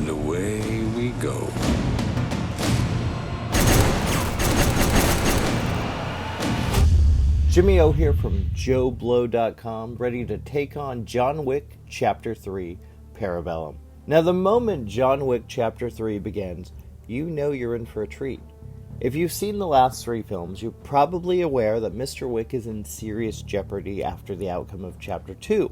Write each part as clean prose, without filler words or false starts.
And away we go. Jimmy O here from JoBlo.com, ready to take on John Wick Chapter 3, Parabellum. Now, the moment John Wick Chapter 3 begins, you know you're in for a treat. If you've seen the last 3 films, you're probably aware that Mr. Wick is in serious jeopardy after the outcome of Chapter 2.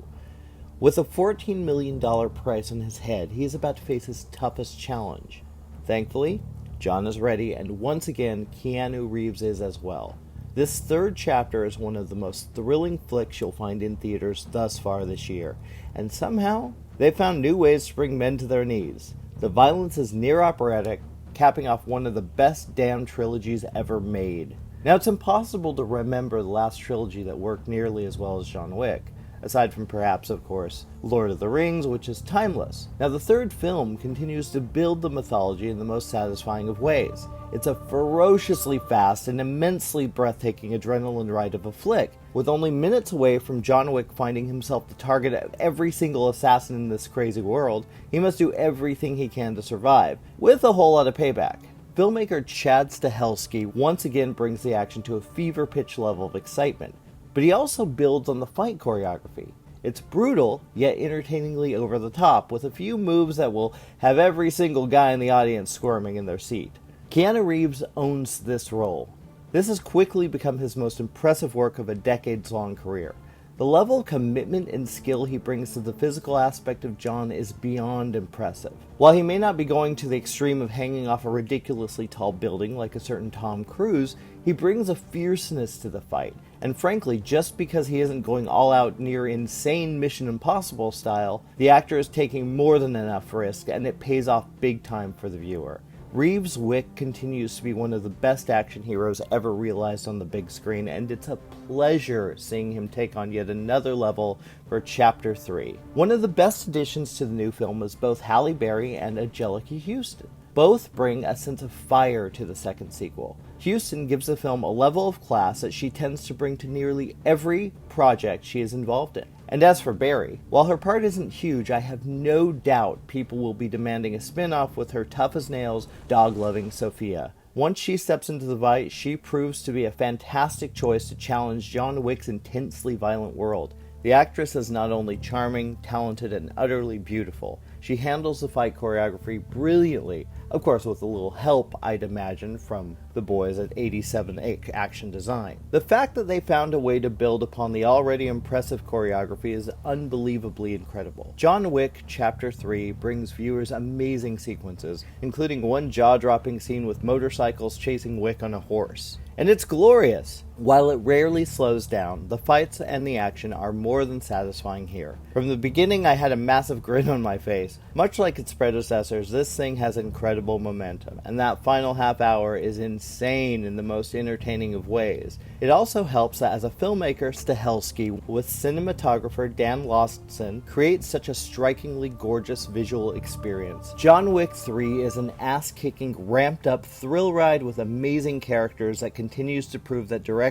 With a $14 million price on his head, he is about to face his toughest challenge. Thankfully, John is ready, and once again, Keanu Reeves is as well. This third chapter is one of the most thrilling flicks you'll find in theaters thus far this year, and somehow, they've found new ways to bring men to their knees. The violence is near operatic, capping off one of the best damn trilogies ever made. Now, it's impossible to remember the last trilogy that worked nearly as well as John Wick, aside from perhaps, of course, Lord of the Rings, which is timeless. Now, the third film continues to build the mythology in the most satisfying of ways. It's a ferociously fast and immensely breathtaking adrenaline ride of a flick. With only minutes away from John Wick finding himself the target of every single assassin in this crazy world, he must do everything he can to survive, with a whole lot of payback. Filmmaker Chad Stahelski once again brings the action to a fever-pitch level of excitement, but he also builds on the fight choreography. It's brutal, yet entertainingly over the top, with a few moves that will have every single guy in the audience squirming in their seat. Keanu Reeves owns this role. This has quickly become his most impressive work of a decades-long career. The level of commitment and skill he brings to the physical aspect of John is beyond impressive. While he may not be going to the extreme of hanging off a ridiculously tall building like a certain Tom Cruise, he brings a fierceness to the fight. And frankly, just because he isn't going all out near insane Mission Impossible style, the actor is taking more than enough risk, and it pays off big time for the viewer. Reeves' Wick continues to be one of the best action heroes ever realized on the big screen, and it's a pleasure seeing him take on yet another level for Chapter 3. One of the best additions to the new film is both Halle and Anjelica Huston. Both bring a sense of fire to the second sequel. Huston gives the film a level of class that she tends to bring to nearly every project she is involved in. And as for Barry, while her part isn't huge, I have no doubt people will be demanding a spin-off with her tough-as-nails, dog-loving Sophia. Once she steps into the fight, she proves to be a fantastic choice to challenge John Wick's intensely violent world. The actress is not only charming, talented, and utterly beautiful. She handles the fight choreography brilliantly, of course with a little help, I'd imagine, from the boys at 87 Action Design. The fact that they found a way to build upon the already impressive choreography is unbelievably incredible. John Wick Chapter 3 brings viewers amazing sequences, including one jaw-dropping scene with motorcycles chasing Wick on a horse. And it's glorious! While it rarely slows down, the fights and the action are more than satisfying here. From the beginning, I had a massive grin on my face. Much like its predecessors, this thing has incredible momentum, and that final half hour is insane in the most entertaining of ways. It also helps that as a filmmaker, Stahelski, with cinematographer Dan Lawson, creates such a strikingly gorgeous visual experience. John Wick 3 is an ass-kicking, ramped-up thrill ride with amazing characters that continues to prove that director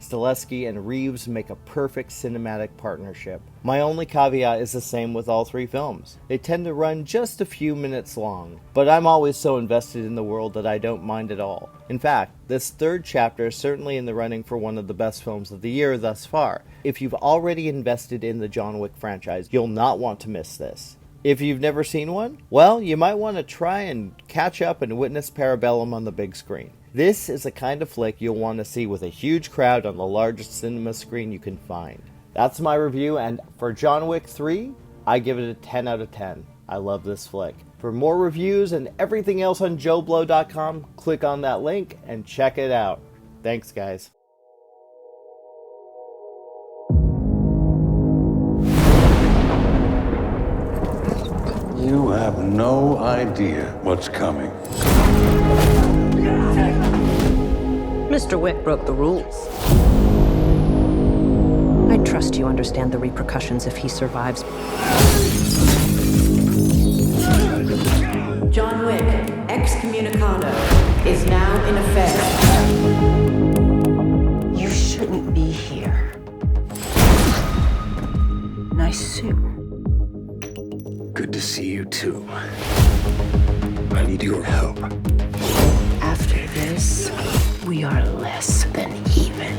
Stahelski and Reeves make a perfect cinematic partnership. My only caveat is the same with all 3 films. They tend to run just a few minutes long, but I'm always so invested in the world that I don't mind at all. In fact, this third chapter is certainly in the running for one of the best films of the year thus far. If you've already invested in the John Wick franchise, you'll not want to miss this. If you've never seen one, well, you might want to try and catch up and witness Parabellum on the big screen. This is the kind of flick you'll want to see with a huge crowd on the largest cinema screen you can find. That's my review, and for John Wick 3, I give it a 10 out of 10. I love this flick. For more reviews and everything else on JoBlo.com, click on that link and check it out. Thanks, guys. You have no idea what's coming. Mr. Wick broke the rules. I trust you understand the repercussions if he survives. John Wick, excommunicado, is now in effect. You shouldn't be here. Nice suit. Good to see you too. need your help. After this, we are less than even.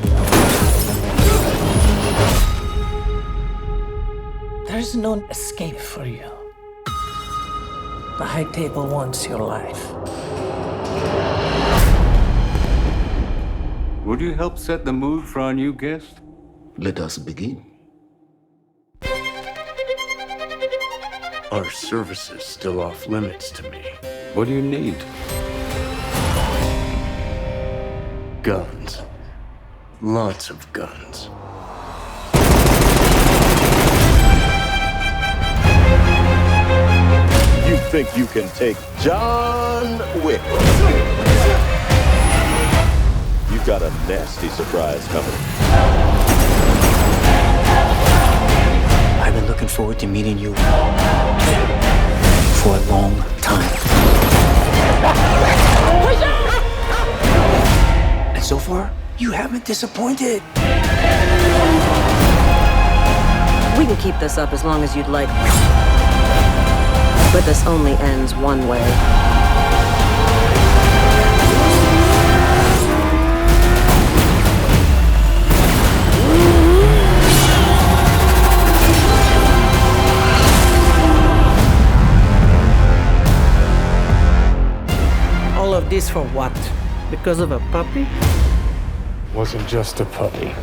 There's no escape for you. The High Table wants your life. Would you help set the mood for our new guest? Let us begin. Are services still off limits to me? What do you need? Guns. Lots of guns. You think you can take John Wick? You got a nasty surprise coming. I've been looking forward to meeting you for a long time. And so far, you haven't disappointed. We can keep this up as long as you'd like. But this only ends one way. All of this for what? Because of a puppy? Wasn't just a puppy.